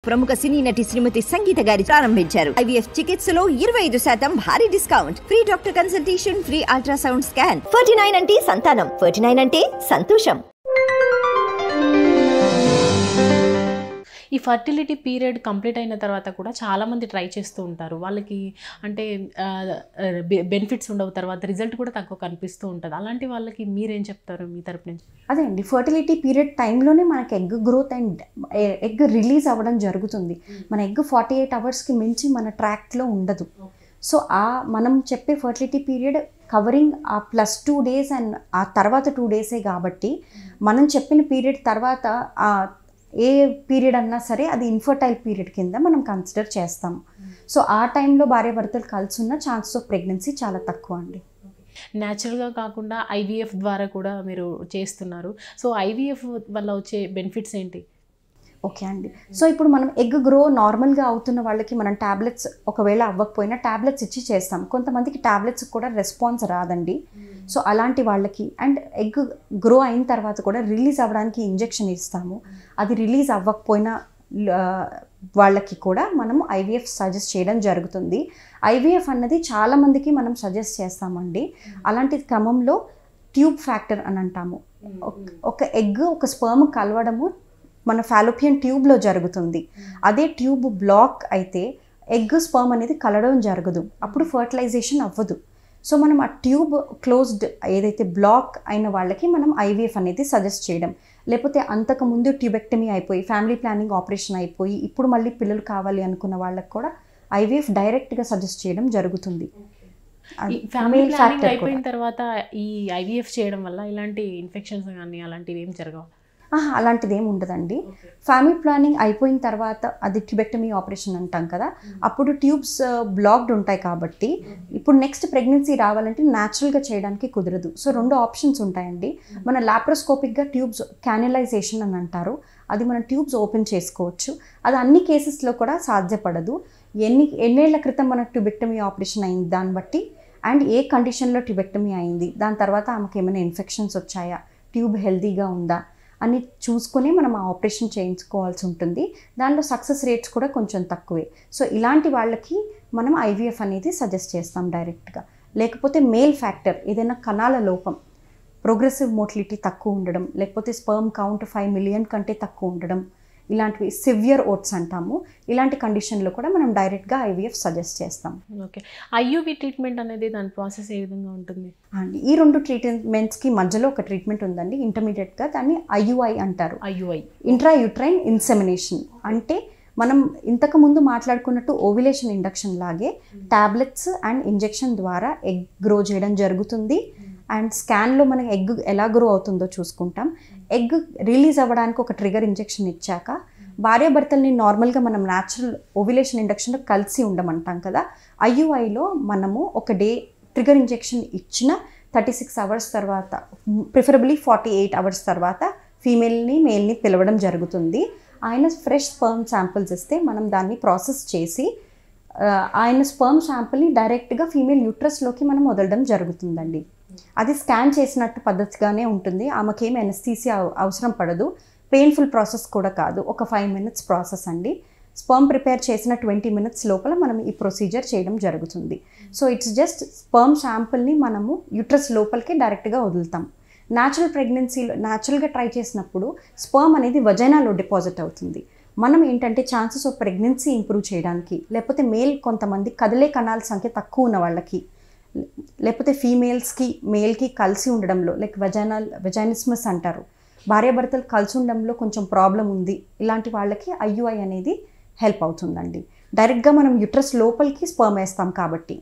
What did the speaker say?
ప్రముఖ సినీ నటి శ్రీమతి సంగీత గారి ప్రారంభించారు. ఐవీఎఫ్ చికిత్సలో 25% భారీ discount, free doctor consultation, free ultrasound scan. 49 అంటే సంతానం, 49 అంటే సంతోషం. ఈ ఫర్టిలిటీ పీరియడ్ కంప్లీట్ అయిన తర్వాత కూడా చాలామంది ట్రై చేస్తూ ఉంటారు. వాళ్ళకి అంటే బెనిఫిట్స్ ఉండవు, తర్వాత రిజల్ట్ కూడా తక్కువ కనిపిస్తూ ఉంటుంది. అలాంటి వాళ్ళకి మీరేం చెప్తారు మీ తరపు నుంచి? అదే అండి, ఫర్టిలిటీ పీరియడ్ టైంలోనే మనకి egg growth and egg release అవ్వడం జరుగుతుంది. మన ఎగ్ 48 అవర్స్కి మించి మన ట్రాక్లో ఉండదు. సో మనం చెప్పే ఫర్టిలిటీ పీరియడ్ కవరింగ్ ఆ +2 days అండ్ ఆ తర్వాత 2 days కాబట్టి మనం చెప్పిన పీరియడ్ తర్వాత ఏ పీరియడ్ అన్నా సరే అది ఇన్ఫర్టైల్ పీరియడ్ కింద మనం కన్సిడర్ చేస్తాం. సో ఆ టైంలో భార్యాభర్తలు కలిసి ఉన్న ఛాన్సెస్ ఆఫ్ ప్రెగ్నెన్సీ చాలా తక్కువ అండి. న్యాచురల్గా కాకుండా ఐవీఎఫ్ ద్వారా కూడా మీరు చేస్తున్నారు. సో ఐవీఎఫ్ వల్ల వచ్చే బెనిఫిట్స్ ఏంటి? ఓకే అండి, సో ఇప్పుడు మనం ఎగ్ గ్రో నార్మల్గా అవుతున్న వాళ్ళకి మనం ట్యాబ్లెట్స్ ఒకవేళ అవ్వకపోయినా ట్యాబ్లెట్స్ ఇచ్చి చేస్తాం. కొంతమందికి ట్యాబ్లెట్స్ కూడా రెస్పాన్స్ రాదండి. సో అలాంటి వాళ్ళకి అండ్ ఎగ్ గ్రో అయిన తర్వాత కూడా రిలీజ్ అవ్వడానికి ఇంజెక్షన్ ఇస్తాము. అది రిలీజ్ అవ్వకపోయినా వాళ్ళకి కూడా మనము ఐవీఎఫ్ సజెస్ట్ చేయడం జరుగుతుంది. ఐవీఎఫ్ అన్నది చాలామందికి మనం సజెస్ట్ చేస్తామండి. అలాంటి క్రమంలో ట్యూబ్ ఫ్యాక్టర్ అని అంటాము. ఒక ఎగ్ ఒక స్పర్మ్ కలవడము మన ఫాలోపియన్ ట్యూబ్లో జరుగుతుంది. అదే ట్యూబ్ బ్లాక్ అయితే ఎగ్ స్పర్మ్ అనేది కలవడం జరగదు, అప్పుడు ఫర్టిలైజేషన్ అవ్వదు. సో మనం ఆ ట్యూబ్ క్లోజ్డ్ ఏదైతే బ్లాక్ అయిన వాళ్ళకి మనం ఐవీఎఫ్ అనేది సజెస్ట్ చేయడం, లేకపోతే అంతకుముందు ట్యూబెక్టమీ అయిపోయి ఫ్యామిలీ ప్లానింగ్ ఆపరేషన్ అయిపోయి ఇప్పుడు మళ్ళీ పిల్లలు కావాలి అనుకున్న వాళ్ళకి కూడా ఐవీఎఫ్ డైరెక్ట్గా సజెస్ట్ చేయడం జరుగుతుంది. ఫ్యామిలీ ప్లానింగ్ అయిపోయిన తర్వాత ఈ ఐవీఎఫ్ చేయడం వల్ల ఇలాంటి ఇన్ఫెక్షన్స్ కానీ అలాంటివి ఏం జరగవు? అలాంటిది ఏమి ఉండదండి. ఫ్యామిలీ ప్లానింగ్ అయిపోయిన తర్వాత అది ట్యూబెక్టమీ ఆపరేషన్ అంటాం కదా, అప్పుడు ట్యూబ్స్ బ్లాక్డ్ ఉంటాయి కాబట్టి ఇప్పుడు నెక్స్ట్ ప్రెగ్నెన్సీ రావాలంటే న్యాచురల్గా చేయడానికి కుదరదు. సో 2 ఆప్షన్స్ ఉంటాయండి. మన లాప్రోస్కోపిక్గా ట్యూబ్స్ క్యానలైజేషన్ అని అంటారు, అది మన ట్యూబ్స్ ఓపెన్ చేసుకోవచ్చు. అది అన్ని కేసెస్లో కూడా సాధ్యపడదు. ఎన్నేళ్ల క్రితం మనకు ట్యూబెక్టమీ ఆపరేషన్ అయింది దాన్ని బట్టి, అండ్ ఏ కండిషన్లో ట్యూబెక్టమీ అయింది, దాని తర్వాత ఆమెకు ఏమైనా ఇన్ఫెక్షన్స్ వచ్చాయా, ట్యూబ్ హెల్తీగా ఉందా అని చూసుకొని మనం ఆ ఆపరేషన్ చేయించుకోవాల్సి ఉంటుంది. దానిలో సక్సెస్ రేట్స్ కూడా కొంచెం తక్కువే. సో ఇలాంటి వాళ్ళకి మనం ఐవీఎఫ్ అనేది సజెస్ట్ చేస్తాం డైరెక్ట్గా. లేకపోతే మేల్ ఫ్యాక్టర్ ఏదైనా కణాల లోపం, ప్రోగ్రెసివ్ మోటిలిటీ తక్కువ ఉండడం, లేకపోతే స్పర్మ్ కౌంట్ 5 million కంటే తక్కువ ఉండడం, ఇలాంటివి సివియర్ ఓట్స్ అంటాము. ఇలాంటి కండిషన్లో కూడా మనం డైరెక్ట్గా ఐవీఎఫ్ సజెస్ట్ చేస్తాం. ఓకే, ఐయువి ట్రీట్మెంట్ అనేది దాని ప్రాసెస్ ఏ విధంగా ఉంటుంది అండి? ఈ 2 ట్రీట్మెంట్స్కి మధ్యలో ఒక ట్రీట్మెంట్ ఉందండి ఇంటర్మీడియట్గా, దాన్ని ఐయుఐ అంటారు. IUI intra uterine insemination. అంటే మనం ఇంతకుముందు మాట్లాడుకున్నట్టు ఓవ్యులేషన్ ఇండక్షన్ లాగే ట్యాబ్లెట్స్ అండ్ ఇంజెక్షన్ ద్వారా ఎగ్ గ్రో చేయడం జరుగుతుంది. అండ్ స్కాన్లో మనకి ఎగ్ ఎలా గ్రో అవుతుందో చూసుకుంటాం. ఎగ్ రిలీజ్ అవ్వడానికి ఒక ట్రిగర్ ఇంజెక్షన్ ఇచ్చాక భార్యాభర్తల్ని నార్మల్గా మనం న్యాచురల్ ఓవ్యులేషన్ ఇండక్షన్లో కలిసి ఉండమంటాం కదా, ఐయుఐలో మనము ఒక డే ట్రిగర్ ఇంజెక్షన్ ఇచ్చిన 36 hours తర్వాత, ప్రిఫరబుల్లీ 48 hours తర్వాత ఫీమేల్ని మేల్ని పిలవడం జరుగుతుంది. ఆయన ఫ్రెష్ స్పర్మ్ శాంపిల్స్ ఇస్తే మనం దాన్ని ప్రాసెస్ చేసి ఆయన స్పర్మ్ శాంపిల్ని డైరెక్ట్గా ఫీమేల్ యూట్రస్లోకి మనం వదలడం జరుగుతుందండి. అది స్కాన్ చేసినట్టు పద్ధతిగానే ఉంటుంది. ఆమెకేం ఎనస్థీసియా అవసరం పడదు, పెయిన్ఫుల్ ప్రాసెస్ కూడా కాదు. ఒక 5 minutes ప్రాసెస్ అండి. స్పర్మ్ ప్రిపేర్ చేసిన 20 minutes లోపల మనం ఈ ప్రొసీజర్ చేయడం జరుగుతుంది. సో ఇట్స్ జస్ట్ స్పర్మ్ శాంపిల్ని మనము యూట్రస్ లోపలికి డైరెక్ట్గా వదులుతాం. న్యాచురల్ ప్రెగ్నెన్సీలో న్యాచురల్గా ట్రై చేసినప్పుడు స్పర్మ్ అనేది వజైనాలో డిపాజిట్ అవుతుంది. మనం ఏంటంటే ఛాన్సెస్ ఆఫ్ ప్రెగ్నెన్సీ ఇంప్రూవ్ చేయడానికి, లేకపోతే మేల్ కొంతమంది కదిలే కణాల సంఖ్య తక్కువ ఉన్న వాళ్ళకి, లేకపోతే ఫీమేల్స్కి మేల్కి కలిసి ఉండడంలో లైక్ వెజైనిస్మస్ అంటారు, భార్యాభర్తలు కలిసి ఉండడంలో కొంచెం ప్రాబ్లం ఉంది, ఇలాంటి వాళ్ళకి ఐయుఐ అనేది హెల్ప్ అవుతుందండి. డైరెక్ట్గా మనం యూట్రస్ లోపలికి స్పర్మ్ వేస్తాం కాబట్టి.